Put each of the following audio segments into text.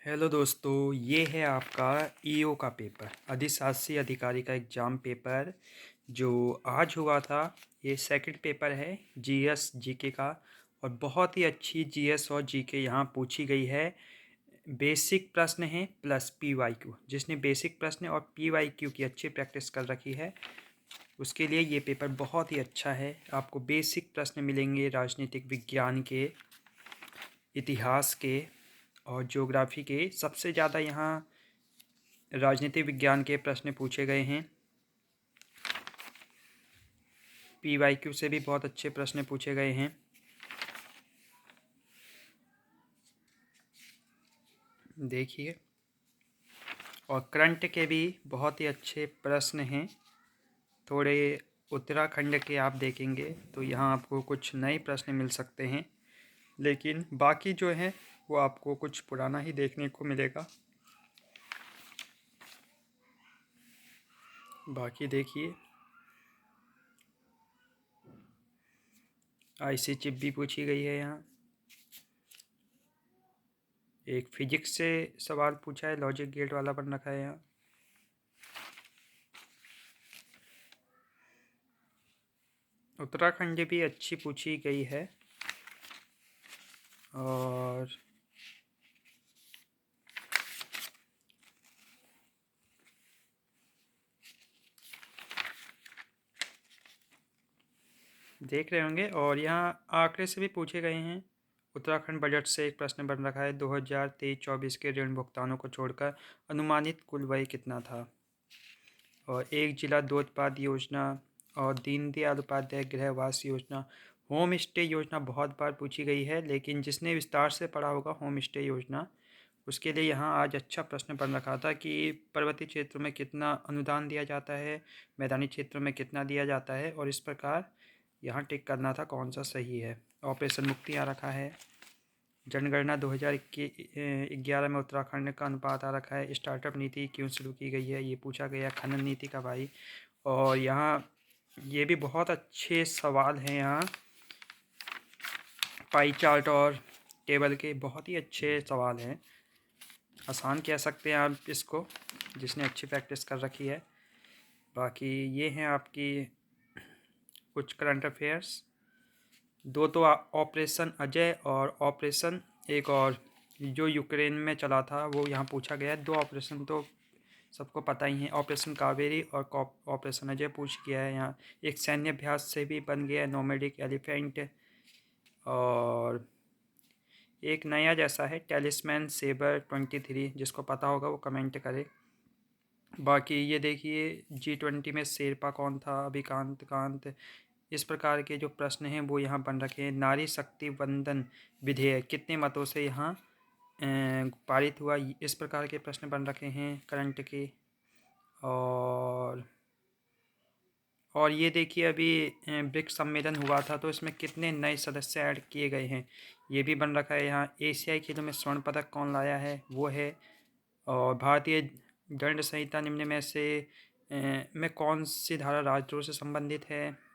Hello दोस्तों, ये है आपका ईओ का पेपर, अधिशासी अधिकारी का एग्ज़ाम पेपर जो आज हुआ था। ये सेकंड पेपर है जीएस जीके का और बहुत ही अच्छी जीएस और जीके यहाँ पूछी गई है। बेसिक प्रश्न है प्लस पीवाईक्यू। जिसने बेसिक प्रश्न और पीवाईक्यू की अच्छी प्रैक्टिस कर रखी है उसके लिए ये पेपर बहुत ही अच्छा है। आपको बेसिक प्रश्न मिलेंगे राजनीतिक विज्ञान के, इतिहास के और ज्योग्राफी के। सबसे ज़्यादा यहाँ राजनीतिक विज्ञान के प्रश्न पूछे गए हैं। पीवाईक्यू से भी बहुत अच्छे प्रश्न पूछे गए हैं। देखिए, और करंट के भी बहुत ही अच्छे प्रश्न हैं। थोड़े उत्तराखंड के आप देखेंगे तो यहाँ आपको कुछ नए प्रश्न मिल सकते हैं, लेकिन बाकी जो है वो आपको कुछ पुराना ही देखने को मिलेगा। बाकी देखिए, आईसी चिप भी पूछी गई है। यहाँ एक फिजिक्स से सवाल पूछा है, लॉजिक गेट वाला बन रखा है। यहाँ उत्तराखंड भी अच्छी पूछी गई है। और देख रहे होंगे, और यहाँ आंकड़े से भी पूछे गए हैं। उत्तराखंड बजट से एक प्रश्न बन रखा है, 2023-24 के ऋण भुगतानों को छोड़कर अनुमानित कुल व्यय कितना था। और एक जिला दो उत्पाद योजना और दीनदयाल उपाध्याय गृहवास योजना, होम स्टे योजना बहुत बार पूछी गई है, लेकिन जिसने विस्तार से पढ़ा होगा होम स्टे योजना, उसके लिए यहाँ आज अच्छा प्रश्न बन रखा था कि पर्वतीय क्षेत्रों में कितना अनुदान दिया जाता है, मैदानी क्षेत्रों में कितना दिया जाता है, और इस प्रकार यहाँ टिक करना था कौन सा सही है। ऑपरेशन मुक्ति आ रखा है। जनगणना 2011 में उत्तराखंड का अनुपात आ रखा है। स्टार्टअप नीति क्यों शुरू की गई है, ये पूछा गया। खनन नीति का भाई, और यहाँ ये भी बहुत अच्छे सवाल हैं। यहाँ पाई चार्ट और टेबल के बहुत ही अच्छे सवाल हैं। आसान कह सकते हैं आप इसको, जिसने अच्छी प्रैक्टिस कर रखी है। बाकी ये हैं आपकी कुछ करंट अफेयर्स। दो तो ऑपरेशन अजय और ऑपरेशन एक और जो यूक्रेन में चला था वो यहाँ पूछा गया है। दो ऑपरेशन तो सबको पता ही है, ऑपरेशन कावेरी और ऑपरेशन अजय पूछ गया है। यहाँ एक सैन्य अभ्यास से भी बन गया है, नोमैडिक एलिफेंट। और एक नया जैसा है, टेलिस्मैन सेबर 23, जिसको पता होगा वो कमेंट करे। बाकी ये देखिए, G20 में शेरपा कौन था, अभिकांत कांत। इस प्रकार के जो प्रश्न हैं वो यहाँ बन रखे हैं। नारी शक्ति वंदन विधेयक कितने मतों से यहाँ पारित हुआ, इस प्रकार के प्रश्न बन रखे हैं करंट के। और ये देखिए, अभी ब्रिक्स सम्मेलन हुआ था तो इसमें कितने नए सदस्य ऐड किए गए हैं, ये भी बन रखा है। यहाँ एशियाई खेलों में स्वर्ण पदक कौन लाया है, वो है। और भारतीय दंड संहिता निम्न में से में कौन सी धारा राजद्रोह से संबंधित है।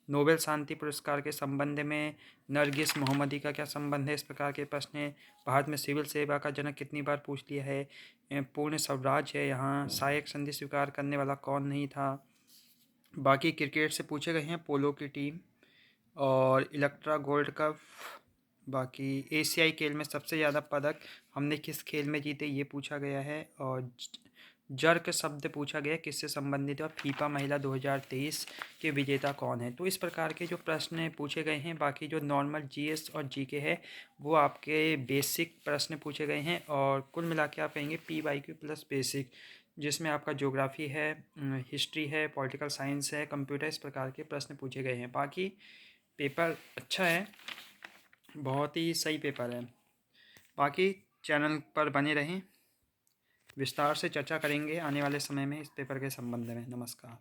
नोबेल शांति पुरस्कार के संबंध में नरगिस मोहम्मदी का क्या संबंध है, इस प्रकार के प्रश्न हैं। भारत में सिविल सेवा का जनक कितनी बार पूछ लिया है। पूर्ण स्वराज है। यहाँ सहायक संधि स्वीकार करने वाला कौन नहीं था। बाकी क्रिकेट से पूछे गए हैं, पोलो की टीम और इलेक्ट्रा गोल्ड कप। बाकी एशियाई खेल में सबसे ज़्यादा पदक हमने किस खेल में जीते, ये पूछा गया है। और जर्क शब्द पूछा गया किससे संबंधित है, और फीफा महिला 2023 के विजेता कौन है। तो इस प्रकार के जो प्रश्न पूछे गए हैं। बाकी जो नॉर्मल जीएस और जीके है वो आपके बेसिक प्रश्न पूछे गए हैं, और कुल मिला के आप कहेंगे पीवाईक्यू प्लस बेसिक, जिसमें आपका ज्योग्राफी है, हिस्ट्री है, पॉलिटिकल साइंस है, कंप्यूटर, इस प्रकार के प्रश्न पूछे गए हैं। बाकी पेपर अच्छा है, बहुत ही सही पेपर है। बाकी चैनल पर बने रहें, विस्तार से चर्चा करेंगे आने वाले समय में इस पेपर के संबंध में। नमस्कार।